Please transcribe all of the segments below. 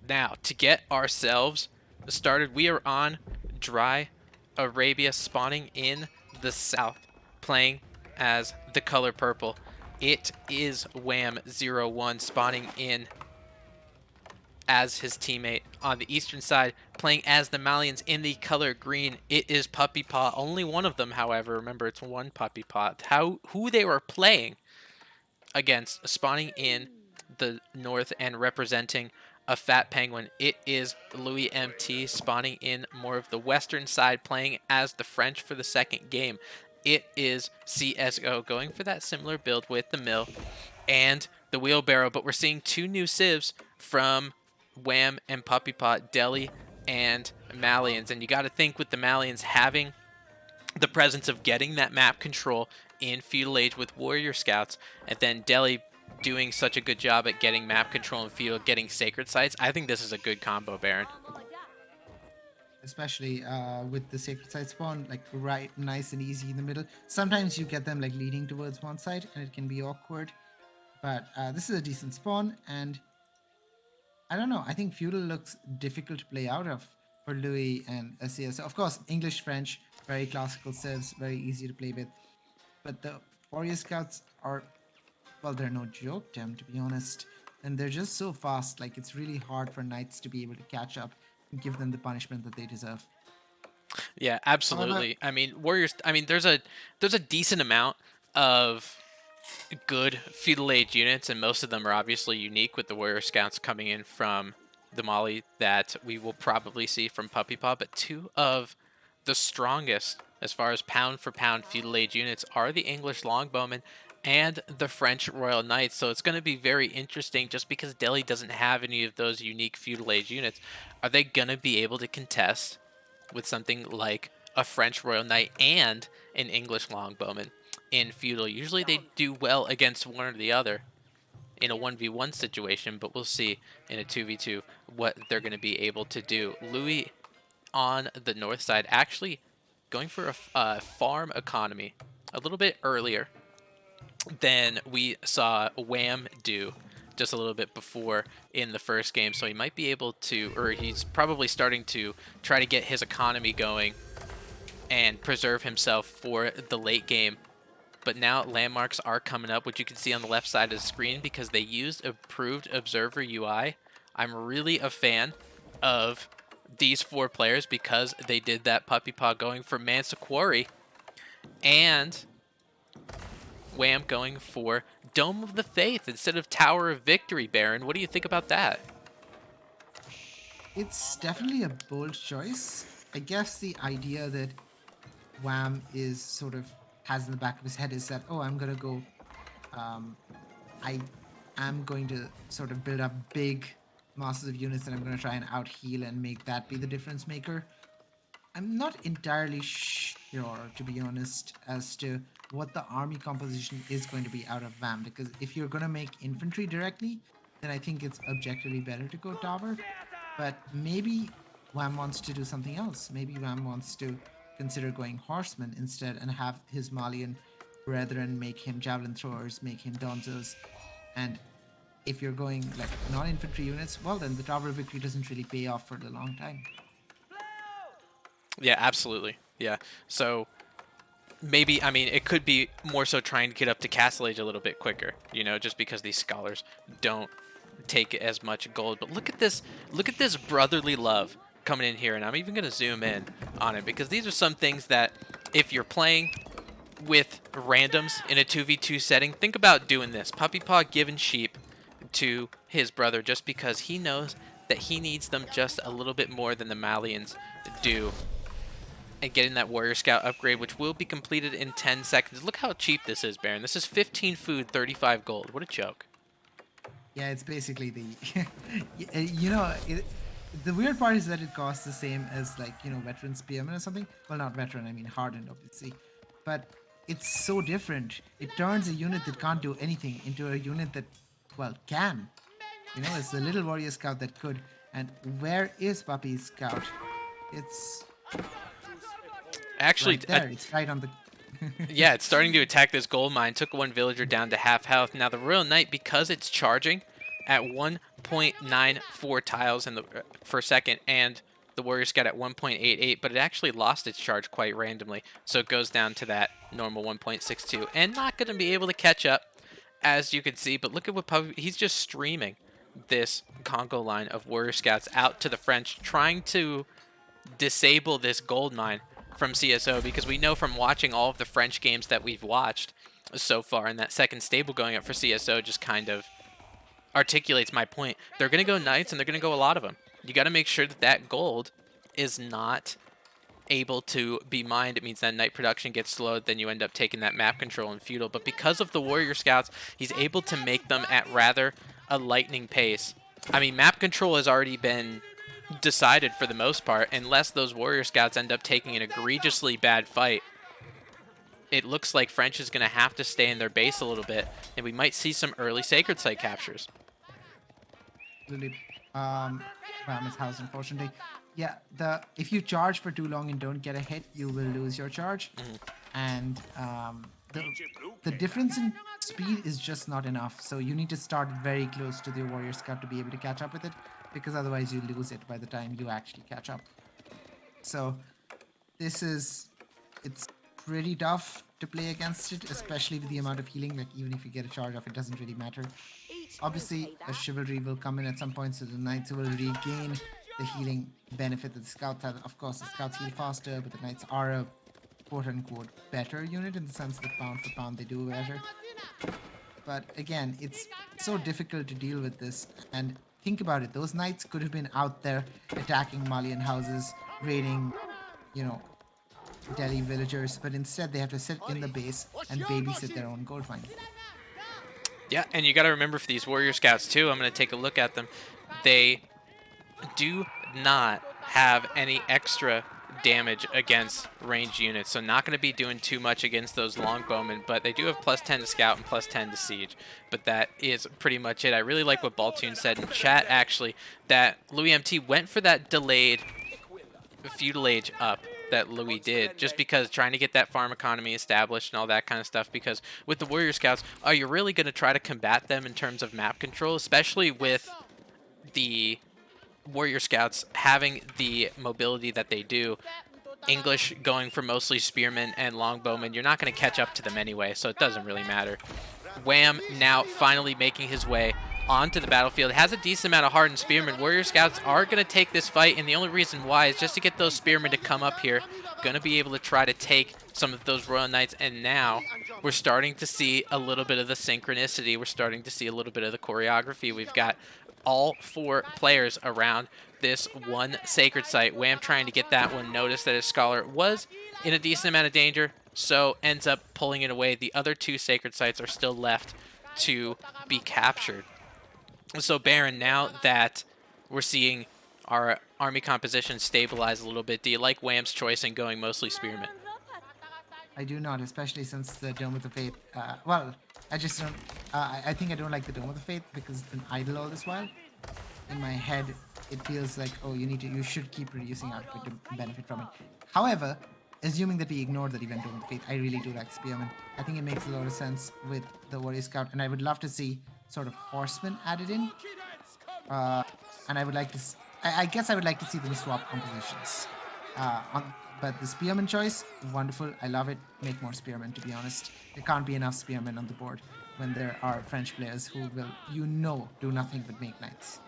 Now, to get ourselves started, we are on Dry Arabia, spawning in the south, playing as the color purple. It is Wham01 spawning in as his teammate on the eastern side, playing as the Malians in the color green. It is Puppy Paw, only one of them, however. Remember, it's one Puppy Paw. Who they were playing against, spawning in the north and representing a fat penguin. It is Louis MT spawning in more of the western side, playing as the French for the second game. It is CSGO going for that similar build with the mill and the wheelbarrow, but we're seeing two new civs from Wham and Puppy Pot, Deli and Malians. And you got to think with the Malians having the presence of getting that map control in Feudal Age with Warrior Scouts, and then Deli doing such a good job at getting map control in Feudal, getting Sacred Sites. I think this is a good combo, Baron. Especially with the sacred side spawn, like right, nice and easy in the middle. Sometimes you get them like leaning towards one side, and it can be awkward. But this is a decent spawn, and I don't know. I think feudal looks difficult to play out of for Louis and SCS. Of course, English, French, very classical civs, very easy to play with. But the warrior scouts are, well, they're no joke, Tim, to be honest. And they're just so fast. Like it's really hard for knights to be able to catch up and give them the punishment that they deserve. Yeah, However, absolutely. I mean, Warriors. I mean, there's a decent amount of good feudal age units, and most of them are obviously unique. With the Warrior Scouts coming in from the Mali that we will probably see from Puppy Paw, but two of the strongest as far as pound for pound feudal age units are the English Longbowmen and the French Royal Knights. So it's going to be very interesting just because Delhi doesn't have any of those unique feudal age units. Are they going to be able to contest with something like a French Royal Knight and an English Longbowman in feudal? Usually they do well against one or the other in a 1v1 situation, but we'll see in a 2v2 what they're going to be able to do. Louis on the north side actually going for a farm economy a little bit earlier than we saw Wham do just a little bit before in the first game. So he might be able to, or he's probably starting to try to get his economy going and preserve himself for the late game. But now landmarks are coming up, which you can see on the left side of the screen because they used improved observer UI. I'm really a fan of these four players because they did that Puppy Paw going for Mansa Quarry and Wham going for Dome of the Faith instead of Tower of Victory, Baron. What do you think about that? it's definitely a bold choice. I guess the idea that Wham is sort of has in the back of his head is that, oh, I'm gonna go, um, I am going to sort of build up big masses of units and I'm gonna try and out heal and make that be the difference maker. I'm not entirely sure, to be honest, as to what the army composition is going to be out of VAM. Because if you're going to make infantry directly, then I think it's objectively better to go tower. But maybe WAM wants to do something else. Maybe WAM wants to consider going horsemen instead and have his Malian brethren make him javelin throwers, make him donzos. And if you're going like non-infantry units, well, then the Tower of Victory doesn't really pay off for the long time. Yeah, absolutely. Yeah. So maybe, I mean, it could be more so trying to get up to Castle Age a little bit quicker, you know, just because these scholars don't take as much gold. But look at this brotherly love coming in here, and I'm even going to zoom in on it because these are some things that if you're playing with randoms in a 2v2 setting, think about doing this. Puppy Paw giving sheep to his brother just because he knows that he needs them just a little bit more than the Malians do, and getting that Warrior Scout upgrade, which will be completed in 10 seconds. Look how cheap this is, Baron. This is 15 food, 35 gold. What a joke. Yeah, it's basically the, you know, the weird part is that it costs the same as like veteran spearman or something. Well, not veteran, I mean hardened, obviously, but it's so different. It turns a unit that can't do anything into a unit that, well, can. It's the little warrior scout that could. And where is Puppy's scout? It's Actually, right there. It's right on the. yeah, it's starting to attack this gold mine. Took one villager down to half health. Now the Royal Knight, because it's charging at 1.94 tiles in the per second, and the Warrior Scout at 1.88, but it actually lost its charge quite randomly, so it goes down to that normal 1.62, and not going to be able to catch up, as you can see. But look at what he's just streaming this Congo line of Warrior Scouts out to the French, trying to disable this gold mine from CSO, because we know from watching all of the French games that we've watched so far, and that second stable going up for CSO just kind of articulates my point. They're going to go Knights, and they're going to go a lot of them. You got to make sure that that gold is not able to be mined. It means that Knight production gets slowed, then you end up taking that map control in Feudal. But because of the Warrior Scouts, he's able to make them at rather a lightning pace. I mean, map control has already been decided for the most part, unless those Warrior Scouts end up taking an egregiously bad fight. It looks like French is going to have to stay in their base a little bit, and we might see some early Sacred Site captures. Really, Ram is house, unfortunately. Yeah, if you charge for too long and don't get a hit, you will lose your charge. And the difference in speed is just not enough. So you need to start very close to the Warrior Scout to be able to catch up with it, because otherwise you lose it by the time you actually catch up. So it's pretty tough to play against it, especially with the amount of healing. Like, even if you get a charge off, it doesn't really matter. Obviously, a Chivalry will come in at some point, so the Knights will regain the healing benefit that the Scouts have. Of course, the Scouts heal faster, but the Knights are a quote-unquote better unit, in the sense that pound for pound they do better. But again, it's so difficult to deal with this. And think about it, those Knights could have been out there attacking Malian houses, raiding, Delhi villagers, but instead they have to sit in the base and babysit their own gold mine. Yeah, and you got to remember, for these Warrior Scouts too, I'm going to take a look at them. They do not have any extra damage against ranged units, so not going to be doing too much against those longbowmen, but they do have +10 to scout and +10 to siege. But that is pretty much it. I really like what Baltoon said in chat, actually, that Louis MT went for that delayed feudal age up that Louis did, just because trying to get that farm economy established and all that kind of stuff. Because with the Warrior Scouts, are you really going to try to combat them in terms of map control, especially with the Warrior Scouts having the mobility that they do? English going for mostly spearmen and longbowmen, you're not going to catch up to them anyway, so it doesn't really matter. Wham now finally making his way onto the battlefield, has a decent amount of hardened spearmen. Warrior Scouts are going to take this fight, and the only reason why is just to get those spearmen to come up here. Going to be able to try to take some of those Royal Knights, and now we're starting to see a little bit of the synchronicity. We're starting to see a little bit of the choreography. We've got all 4 players around this one Sacred Site. Wham trying to get that one. Notice that his Scholar was in a decent amount of danger, so ends up pulling it away. The other 2 Sacred Sites are still left to be captured. So Baron, now that we're seeing our army composition stabilize a little bit, do you like Wham's choice in going mostly spearmen? I do not, especially since the Dome of the Faith. Well, I just don't. I think I don't like the Dome of the Faith because it's been idle all this while. In my head, it feels like, oh, you should keep reducing output to benefit from it. However, assuming that we ignore that event Dome of the Faith, I really do like spearmen. I think it makes a lot of sense with the Warrior Scout, and I would love to see sort of horsemen added in. And I would like to. I guess I would like to see them swap compositions. But the spearman choice, wonderful. I love it. Make more spearmen, to be honest. There can't be enough spearmen on the board when there are French players who will, do nothing but make knights.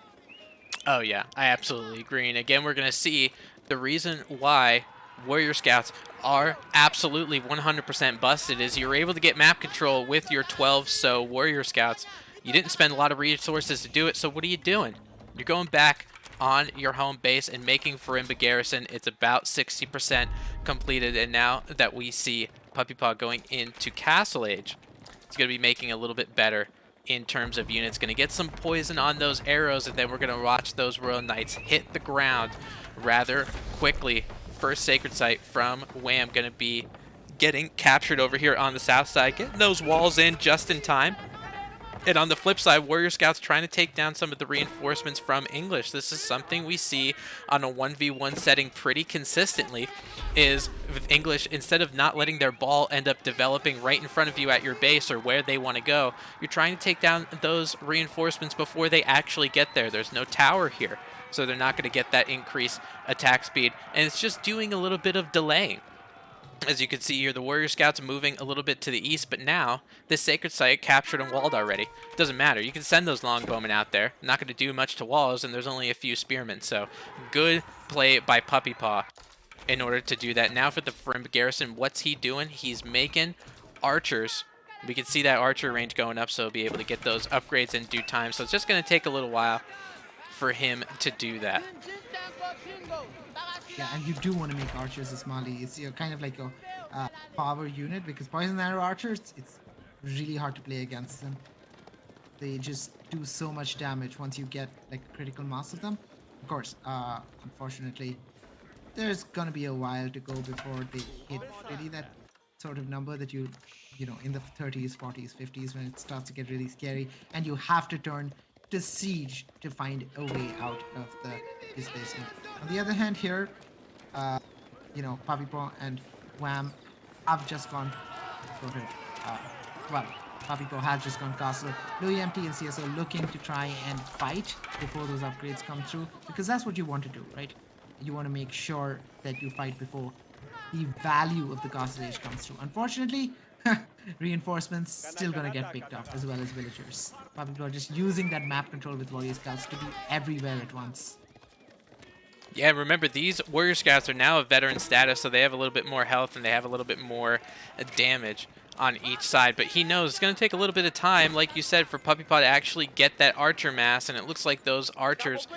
Oh yeah, I absolutely agree. And again, we're going to see the reason why Warrior Scouts are absolutely 100% busted is you're able to get map control with your 12 so Warrior Scouts. You didn't spend a lot of resources to do it, so what are you doing? You're going back on your home base and making Farimba Garrison. It's about 60% completed, and now that we see Puppy Paw going into Castle Age, it's going to be making a little bit better in terms of units. Going to get some poison on those arrows, and then we're going to watch those Royal Knights hit the ground rather quickly. First Sacred Site from Wham going to be getting captured over here on the south side, getting those walls in just in time. And on the flip side, Warrior Scouts trying to take down some of the reinforcements from English. This is something we see on a 1v1 setting pretty consistently, is with English, instead of not letting their ball end up developing right in front of you at your base or where they want to go, you're trying to take down those reinforcements before they actually get there. There's no tower here, so they're not going to get that increased attack speed, and it's just doing a little bit of delaying. As you can see here, the Warrior Scouts are moving a little bit to the east, but now this sacred site captured and walled already. Doesn't matter. You can send those longbowmen out there. Not going to do much to walls, and there's only a few spearmen. So good play by Puppy Paw in order to do that. Now for the Farimba Garrison, what's he doing? He's making archers. We can see that archer range going up, so he'll be able to get those upgrades in due time. So it's just going to take a little while for him to do that. Yeah, and you do want to make archers as Mali. It's kind of like a power unit, because poison arrow archers, it's really hard to play against them. They just do so much damage once you get like critical mass of them. Of course, unfortunately, there's gonna be a while to go before they hit really that sort of number that you know, in the 30s, 40s, 50s, when it starts to get really scary, and you have to turn to siege to find a way out of the displacement. On the other hand, here, you know, Puppy Paw and Wham have just gone sort of, well, Puppy Paw has just gone castle. Louis MT and CSO looking to try and fight before those upgrades come through, because that's what you want to do, right? You want to make sure that you fight before the value of the castle age comes through. Unfortunately, reinforcements still gonna get picked up, as well as villagers. Puppy Paw just using that map control with Warrior Scouts to be everywhere at once. Yeah, remember, these Warrior Scouts are now a veteran status, so they have a little bit more health and they have a little bit more damage on each side. But he knows it's going to take a little bit of time, like you said, for Puppy Paw to actually get that archer mass, and it looks like those archers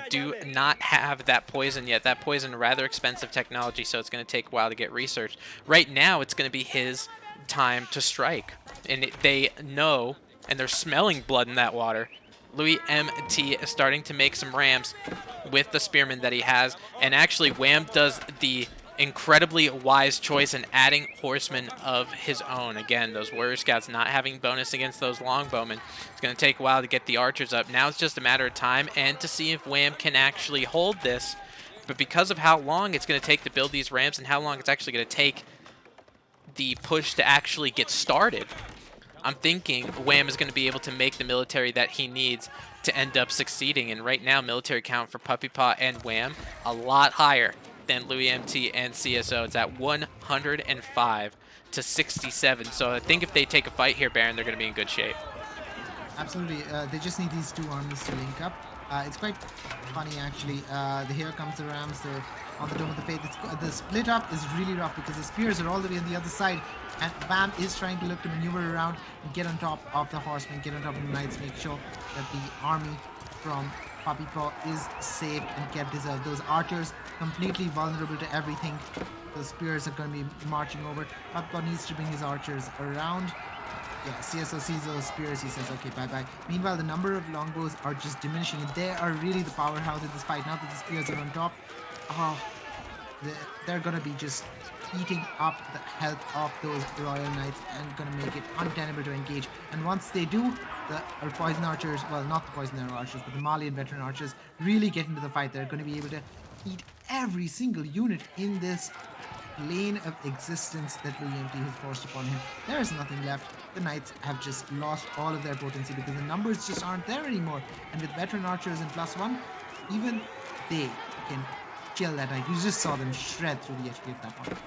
do not have that poison yet. That poison, rather expensive technology, so it's going to take a while to get researched. Right now, it's going to be his time to strike, and they know, and they're smelling blood in that water. Louis MT is starting to make some rams with the spearmen that he has, and actually Wham does the incredibly wise choice in adding horsemen of his own. Again, those Warrior Scouts not having bonus against those longbowmen. It's going to take a while to get the archers up. Now it's just a matter of time and to see if Wham can actually hold this. But because of how long it's going to take to build these rams and how long it's actually going to take the push to actually get started, I'm thinking Wham is going to be able to make the military that he needs to end up succeeding. And right now, military count for Puppy Paw and Wham a lot higher than Louis MT and CSO. It's at 105 to 67. So I think if they take a fight here, Baron, they're going to be in good shape. Absolutely. They just need these two armies to link up. It's quite funny, actually. Here comes the Rams. They're on the Dome of the Faith. The split up is really rough because the spears are all the way on the other side. And Wham is trying to look to maneuver around and get on top of the horsemen, get on top of the knights, make sure that the army from Puppy Paw is safe and kept reserved. Those archers completely vulnerable to everything. Those spears are going to be marching over. Puppy Paw needs to bring his archers around. Yeah, CSO sees those spears, he says, okay, bye-bye. Meanwhile, the number of longbows are just diminishing, and they are really the powerhouse in this fight. Now that the spears are on top, they're going to be just eating up the health of those Royal Knights and going to make it untenable to engage. And once they do, the Poison Archers, well, not the Poison Arrow Archers, but the Malian Veteran Archers really get into the fight. They're going to be able to eat every single unit in this lane of existence that Louis MT has forced upon him. There is nothing left. The Knights have just lost all of their potency because the numbers just aren't there anymore. And with Veteran Archers in +1, even they can kill that Knight. You just saw them shred through the HP at that point.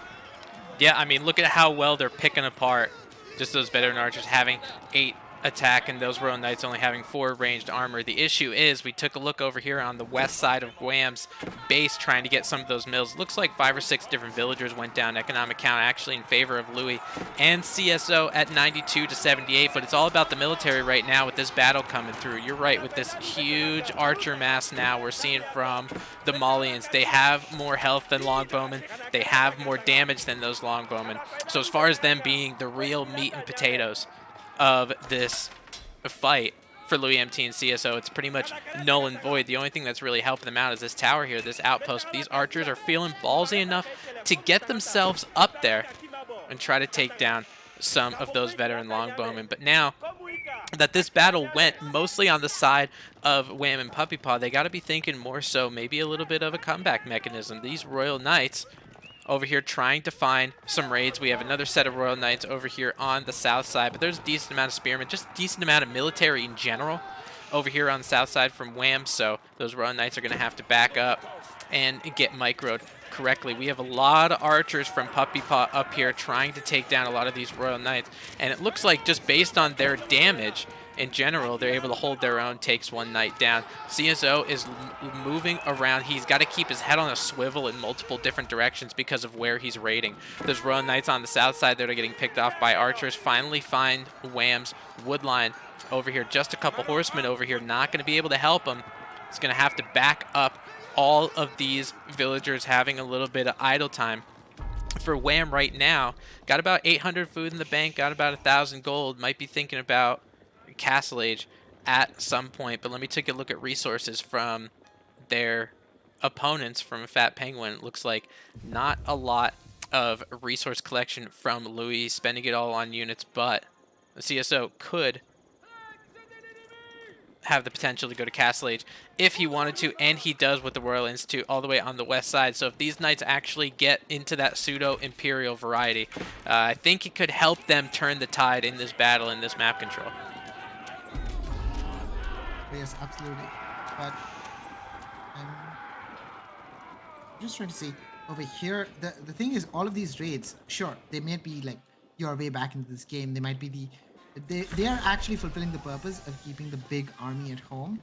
Yeah, I mean, look at how well they're picking apart just those Veteran Archers having 8 attack and those Royal Knights only having 4 ranged armor. The issue is we took a look over here on the west side of Wham's base trying to get some of those mills. Looks like 5 or 6 different villagers went down. Economic count actually in favor of Louis and CSO at 92 to 78, but it's all about the military right now with this battle coming through. You're right, with this huge archer mass now we're seeing from the Malians. They have more health than longbowmen. They have more damage than those longbowmen. So as far as them being the real meat and potatoes of this fight for Louis MT and CSO, it's pretty much null and void. The only thing that's really helping them out is this tower here, this outpost. These archers are feeling ballsy enough to get themselves up there and try to take down some of those veteran longbowmen. But now that this battle went mostly on the side of Wham and Puppy Paw. They got to be thinking more so maybe a little bit of a comeback mechanism. These Royal Knights over here trying to find some raids. We have another set of Royal Knights over here on the south side, but there's a decent amount of spearmen, just a decent amount of military in general over here on the south side from Wham, so those Royal Knights are going to have to back up and get microed correctly. We have a lot of archers from Puppy Paw up here trying to take down a lot of these Royal Knights, and it looks like just based on their damage in general, they're able to hold their own, takes one knight down. CSO is moving around. He's got to keep his head on a swivel in multiple different directions because of where he's raiding. There's Royal Knights on the south side that are getting picked off by archers. Finally find Wham's woodline over here. Just a couple horsemen over here. Not going to be able to help him. He's going to have to back up all of these villagers having a little bit of idle time. For Wham right now, got about 800 food in the bank, got about 1,000 gold. Might be thinking about Castle Age at some point, but let me take a look at resources from their opponents from Fat Penguin. It looks like not a lot of resource collection from Louis, spending it all on units, but the CSO could have the potential to go to Castle Age if he wanted to, and he does with the Royal Institute all the way on the west side. So if these knights actually get into that pseudo-imperial variety, I think it could help them turn the tide in this battle, in this map control. Yes, absolutely. But I'm just trying to see over here. The thing is, all of these raids, sure, they may be like your way back into this game. They might be they are actually fulfilling the purpose of keeping the big army at home.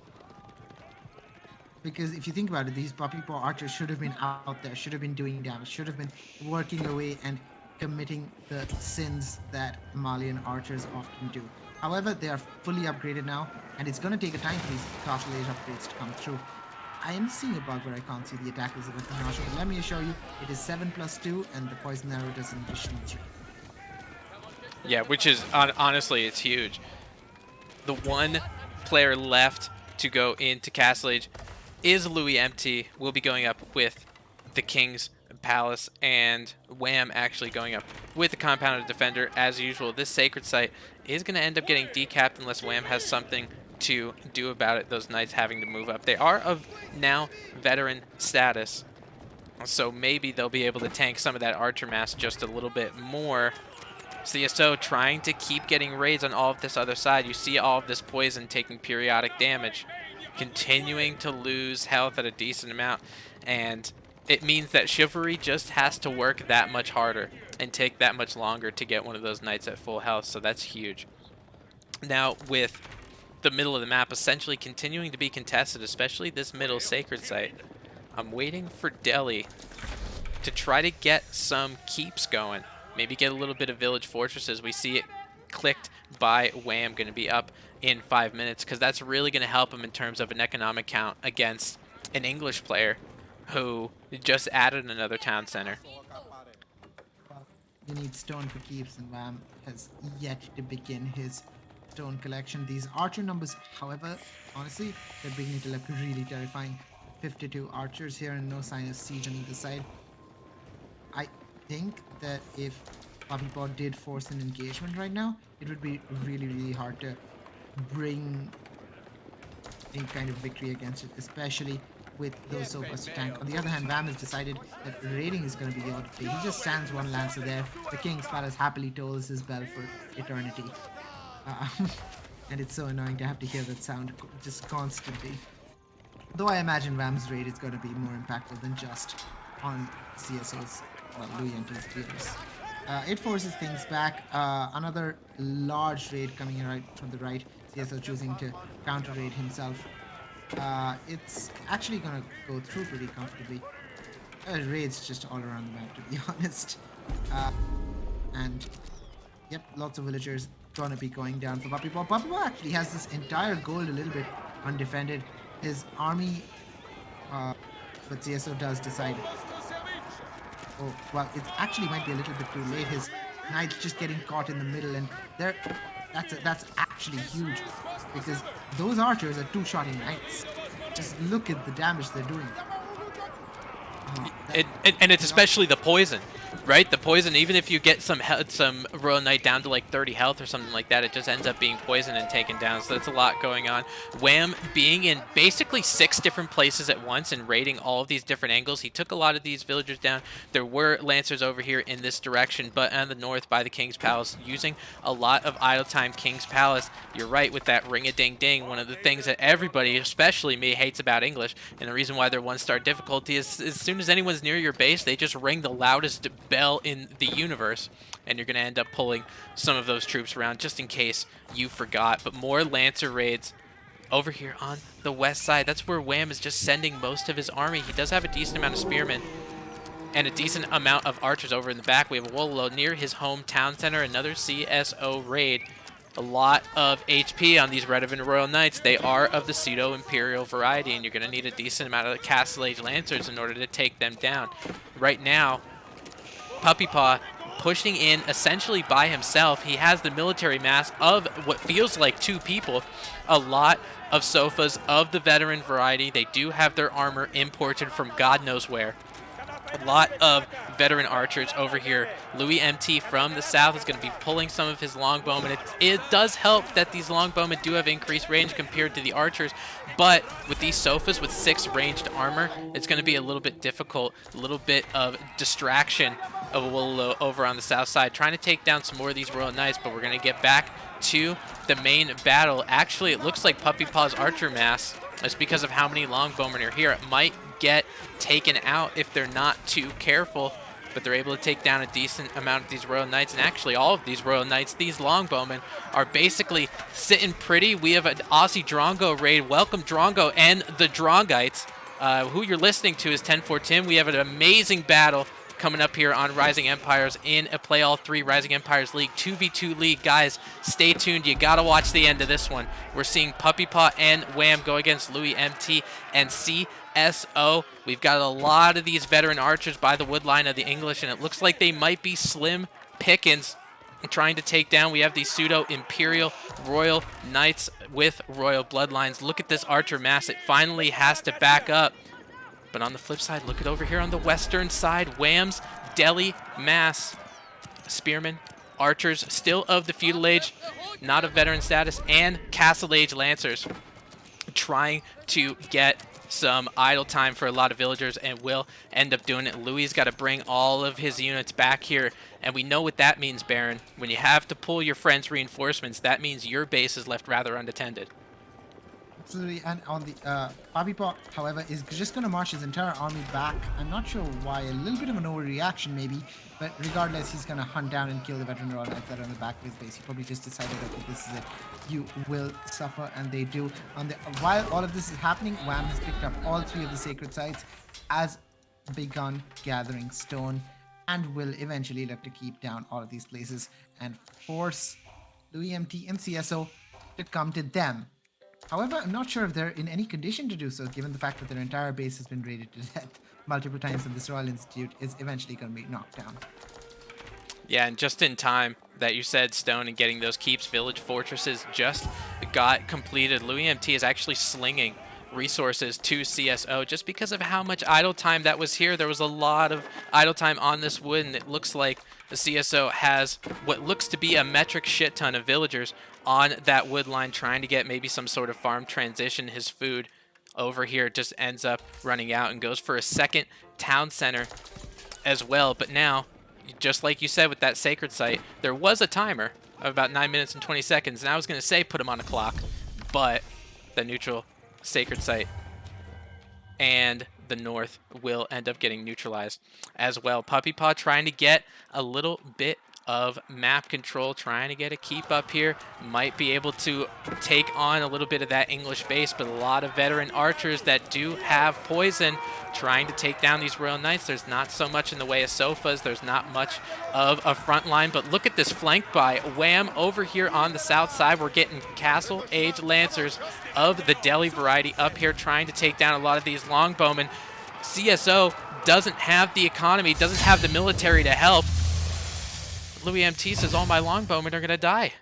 Because if you think about it, these Puppy Paw archers should have been out there, should have been doing damage, should have been working away and committing the sins that Malian archers often do. However, they are fully upgraded now, and it's going to take a time for these Castle Age upgrades to come through. I am seeing a bug where I can't see the attackers of Athanasia, but let me assure you, it is 7+2, and the poison arrow does an additional 3. Yeah, which is, honestly, it's huge. The one player left to go into Castle Age is Louis Empty. We'll be going up with the King's Palace, and Wham actually going up with the Compounded Defender as usual. This Sacred Site is going to end up getting decapped unless Wham has something to do about it, those knights having to move up. They are of now veteran status, so maybe they'll be able to tank some of that archer mass just a little bit more. CSO trying to keep getting raids on all of this other side. You see all of this poison taking periodic damage, continuing to lose health at a decent amount, and it means that Chivalry just has to work that much harder and take that much longer to get one of those knights at full health, so that's huge. Now, with the middle of the map essentially continuing to be contested, especially this middle Sacred Site, I'm waiting for Delhi to try to get some keeps going. Maybe get a little bit of village fortresses. We see it clicked by Wham, going to be up in 5 minutes, because that's really going to help him in terms of an economic count against an English player who just added another town center. You need stone for keeps, and Wham has yet to begin his stone collection. These archer numbers, however, honestly, they're beginning to look really terrifying. 52 archers here and no sign of siege on either side. I think that if Puppy Paw did force an engagement right now, it would be really, really hard to bring any kind of victory against it, especially with those so to tank. On the other hand, Wham has decided that raiding is going to be the odd play. He just stands one lancer there. The King's Palace happily tolls his bell for eternity. And it's so annoying to have to hear that sound just constantly. Though I imagine Wham's raid is going to be more impactful than just on CSO's, well, Louis Empty's viewers. It forces things back. Another large raid coming in right from the right. CSO choosing to counter raid himself. It's actually gonna go through pretty comfortably. Raids just all around the map, to be honest. And yep, lots of villagers gonna be going down for Puppy Paw. Puppy Paw actually has this entire gold a little bit undefended. His army, but CSO does decide. Oh, well, it actually might be a little bit too late. His knights just getting caught in the middle, and that's actually huge, because those archers are two-shotting knights. Just look at the damage they're doing. And it's especially the poison. Right, the poison, even if you get some Royal Knight down to like 30 health or something like that, it just ends up being poisoned and taken down, so that's a lot going on. Wham being in basically 6 different places at once and raiding all of these different angles. He took a lot of these villagers down. There were Lancers over here in this direction, but on the north by the King's Palace, using a lot of idle time. King's Palace, you're right with that ring-a-ding-ding. One of the things that everybody, especially me, hates about English, and the reason why they're 1-star difficulty is as soon as anyone's near your base, they just ring the loudest bell in the universe, and you're going to end up pulling some of those troops around just in case you forgot. But more Lancer raids over here on the west side. That's where Wham is just sending most of his army. He does have a decent amount of spearmen and a decent amount of archers over in the back. We have a Wololo near his hometown center, another CSO raid. A lot of HP on these Redovan Royal Knights. They are of the pseudo-imperial variety, and you're going to need a decent amount of the Castle Age Lancers in order to take them down. Right now, Puppy Paw pushing in essentially by himself. He has the military mass of what feels like 2 people. A lot of sofas of the veteran variety. They do have their armor imported from God knows where. A lot of veteran archers over here. Louis MT from the south is going to be pulling some of his longbowmen. It does help that these longbowmen do have increased range compared to the archers, but with these sofas with 6 ranged armor, it's going to be a little bit difficult, a little bit of distraction of Wololo over on the south side, trying to take down some more of these Royal Knights, but we're going to get back to the main battle. Actually, it looks like Puppy Paw's archer mass, just because of how many longbowmen are here, it might get taken out if they're not too careful, but they're able to take down a decent amount of these Royal Knights, and actually all of these Royal Knights, these longbowmen, are basically sitting pretty. We have an Aussie Drongo raid. Welcome Drongo and the Drongites. Who you're listening to is 10-4 We have an amazing battle coming up here on Rising Empires in a Play All 3 Rising Empires League, 2v2 league. Guys, stay tuned. You got to watch the end of this one. We're seeing Puppy Paw and Wham go against Louis MT and CSO. We've got a lot of these veteran archers by the wood line of the English, and it looks like they might be slim pickings trying to take down. We have these pseudo-imperial Royal Knights with Royal Bloodlines. Look at this archer mass. It finally has to back up. But on the flip side, look at over here on the western side, Wham's Delhi mass. Spearmen, archers, still of the feudal age, not of veteran status, and Castle Age Lancers trying to get some idle time for a lot of villagers, and will end up doing it. Louis got to bring all of his units back here, and we know what that means, Baron. When you have to pull your friend's reinforcements, that means your base is left rather unattended. Absolutely, and on the Puppy Paw, however, is just going to march his entire army back. I'm not sure why, a little bit of an overreaction maybe, but regardless, he's going to hunt down and kill the veteran Royal Knights that are on the back of his base. He probably just decided, okay, this is it. You will suffer, and they do. While all of this is happening, Wham has picked up all 3 of the sacred sites, has begun gathering stone, and will eventually look to keep down all of these places and force Louis MT and CSO to come to them. However, I'm not sure if they're in any condition to do so, given the fact that their entire base has been raided to death multiple times, and this Royal Institute is eventually going to be knocked down. Yeah, and just in time that you said, Stone, and getting those keeps, village fortresses just got completed. Louis MT is actually slinging resources to CSO just because of how much idle time that was here. There was a lot of idle time on this wood, and it looks like the CSO has what looks to be a metric shit ton of villagers on that wood line trying to get maybe some sort of farm transition. His food over here just ends up running out and goes for a second town center as well. But now, just like you said with that sacred site, there was a timer of about 9 minutes and 20 seconds, and I was going to say put him on a clock, but the neutral sacred site and the north will end up getting neutralized as well. Puppy Paw trying to get a little bit of map control, trying to get a keep up here. Might be able to take on a little bit of that English base, but a lot of veteran archers that do have poison trying to take down these Royal Knights. There's not so much in the way of sofas. There's not much of a front line, but look at this flank by Wham over here on the south side. We're getting Castle Age Lancers of the Delhi variety up here trying to take down a lot of these longbowmen. CSO doesn't have the economy, doesn't have the military to help. Louis MT says all my longbowmen are going to die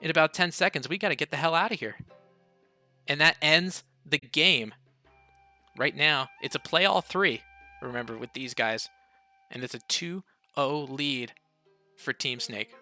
in about 10 seconds. We got to get the hell out of here. And that ends the game. Right now, it's a play all 3, remember, with these guys. And it's a 2-0 2-0 lead for Team Snake.